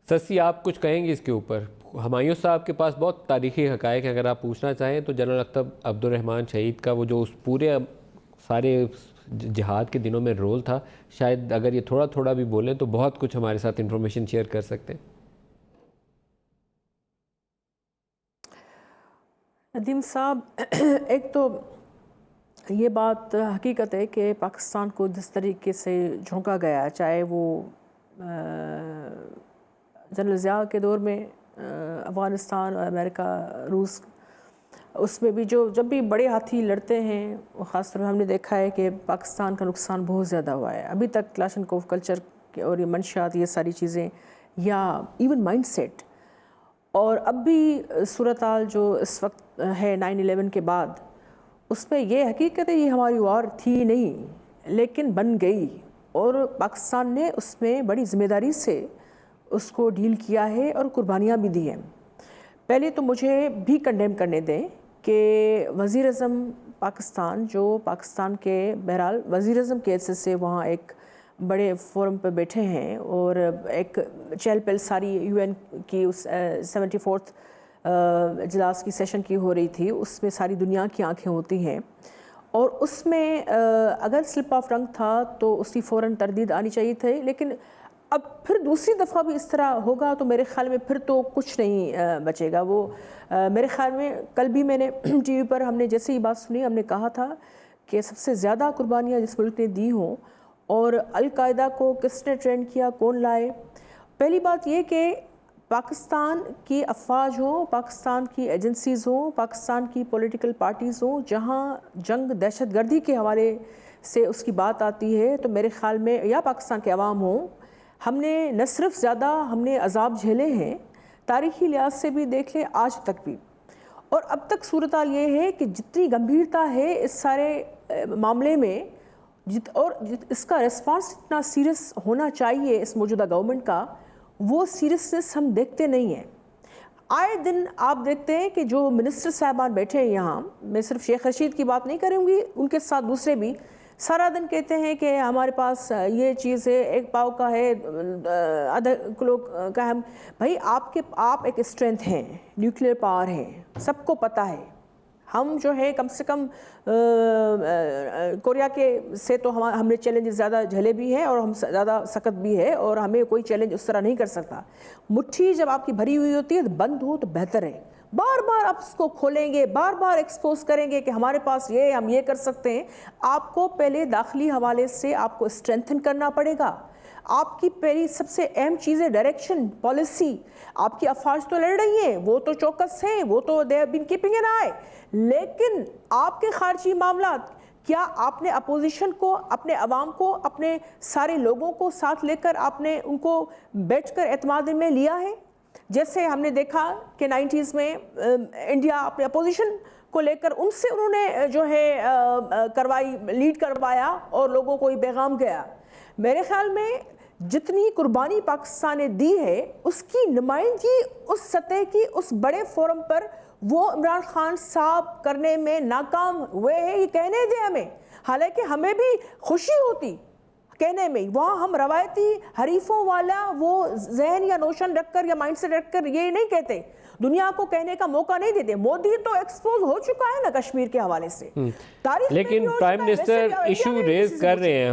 سسی آپ کچھ کہیں گے اس کے اوپر؟ ہمایوں صاحب کے پاس بہت تاریخی حقائق ہیں، اگر آپ پوچھنا چاہیں تو جنرل اختر عبد الرحمن شہید کا وہ جو اس پورے سارے جہاد کے دنوں میں رول تھا، شاید اگر یہ تھوڑا تھوڑا بھی بولیں تو بہت کچھ ہمارے ساتھ انفارمیشن شیئر کر سکتے ہیں۔ ندیم صاحب، ایک تو یہ بات حقیقت ہے کہ پاکستان کو جس طریقے سے جھونکا گیا، چاہے وہ جنرل ضیاء کے دور میں افغانستان اور امریکہ روس، اس میں بھی جب بھی بڑے ہاتھی لڑتے ہیں، خاص طور پر ہم نے دیکھا ہے کہ پاکستان کا نقصان بہت زیادہ ہوا ہے۔ ابھی تک کلاشنکوف کلچر اور یہ منشیات، یہ ساری چیزیں، یا ایون مائنڈ سیٹ، اور اب بھی صورتحال جو اس وقت ہے 9/11 کے بعد، اس پہ یہ حقیقت ہے یہ ہماری وار تھی نہیں، لیکن بن گئی، اور پاکستان نے اس میں بڑی ذمہ داری سے اس کو ڈیل کیا ہے اور قربانیاں بھی دی ہیں۔ پہلے تو مجھے بھی کنڈیم کرنے دیں کہ وزیر اعظم پاکستان، جو پاکستان کے بہرحال وزیر اعظم کے حیثیت سے وہاں ایک بڑے فورم پہ بیٹھے ہیں، اور ایک چہل پہل ساری یو این کی اس 74th اجلاس کی سیشن کی ہو رہی تھی، اس میں ساری دنیا کی آنکھیں ہوتی ہیں، اور اس میں اگر سلپ آف ٹنگ تھا تو اس کی فوراً تردید آنی چاہیے تھی، لیکن اب پھر دوسری دفعہ بھی اس طرح ہوگا تو میرے خیال میں پھر تو کچھ نہیں بچے گا۔ وہ میرے خیال میں کل بھی میں نے ٹی وی پر ہم نے جیسے ہی بات سنی، ہم نے کہا تھا کہ سب سے زیادہ قربانیاں جس ملک نے دی ہوں، اور القاعدہ کو کس نے ٹرین کیا، کون لائے۔ پہلی بات یہ کہ پاکستان کی افواج ہوں، پاکستان کی ایجنسیز ہوں، پاکستان کی پولیٹیکل پارٹیز ہوں، جہاں جنگ دہشت گردی کے حوالے سے اس کی بات آتی ہے، تو میرے خیال میں، یا پاکستان کے عوام ہوں، ہم نے نہ صرف زیادہ ہم نے عذاب جھیلے ہیں، تاریخی لحاظ سے بھی دیکھ لیں، آج تک بھی، اور اب تک صورتحال یہ ہے کہ جتنی گمبھیرتا ہے اس سارے معاملے میں، اور اس کا ریسپانس اتنا سیریس ہونا چاہیے اس موجودہ گورنمنٹ کا، وہ سیریسنس ہم دیکھتے نہیں ہیں۔ آئے دن آپ دیکھتے ہیں کہ جو منسٹر صاحبان بیٹھے ہیں یہاں، میں صرف شیخ رشید کی بات نہیں کروں گی، ان کے ساتھ دوسرے بھی سارا دن کہتے ہیں کہ ہمارے پاس یہ چیز ہے، 1 پاؤ کا ہے، آدھا کلو کا ہے۔ بھائی آپ ایک اسٹرینتھ ہیں، نیوکلیر پاور ہے، سب کو پتہ ہے۔ ہم جو ہے کم سے کم کوریا کے سے تو ہم نے چیلنج زیادہ جھیلے بھی ہیں، اور ہم زیادہ سخت بھی ہے، اور ہمیں کوئی چیلنج اس طرح نہیں کر سکتا۔ مٹھی جب آپ کی بھری ہوئی ہوتی ہے تو بند ہو تو بہتر ہے۔ بار بار آپ اس کو کھولیں گے، بار بار ایکسپوز کریں گے کہ ہمارے پاس یہ، ہم یہ کر سکتے ہیں۔ آپ کو پہلے داخلی حوالے سے آپ کو اسٹرینتھن کرنا پڑے گا۔ آپ کی پہلی سب سے اہم چیز ہے ڈائریکشن، پالیسی۔ آپ کی افواج تو لڑ رہی ہیں، وہ تو چوکس ہیں، وہ تو they have been keeping an eye, لیکن آپ کے خارجی معاملات، کیا آپ نے اپوزیشن کو، اپنے عوام کو، اپنے سارے لوگوں کو ساتھ لے کر آپ نے ان کو بیٹھ کر اعتماد میں لیا ہے؟ جیسے ہم نے دیکھا کہ 90s میں انڈیا اپنے اپوزیشن کو لے کر ان سے انہوں نے جو ہے کروائی، لیڈ کروایا، اور لوگوں کو یہ پیغام گیا۔ میرے خیال میں جتنی قربانی پاکستان نے دی ہے، اس کی نمائندگی اس سطح کی، اس بڑے فورم پر وہ عمران خان صاحب کرنے میں ناکام ہوئے ہیں، یہ کہنے دیں ہمیں۔ حالانکہ ہمیں بھی خوشی ہوتی کہنے میں، وہاں ہم روایتی حریفوں والا وہ ذہن یا نوشن رکھ کر یا مائنڈ سیٹ رکھ کر یہ نہیں کہتے، دنیا کو کہنے کا موقع نہیں دیتے۔ مودی تو ایکسپوز ہو چکا ہے نا کشمیر کے حوالے سے، تاریخ میں لیکن پرائم منسٹر ایشو ریز کر رہے ہیں۔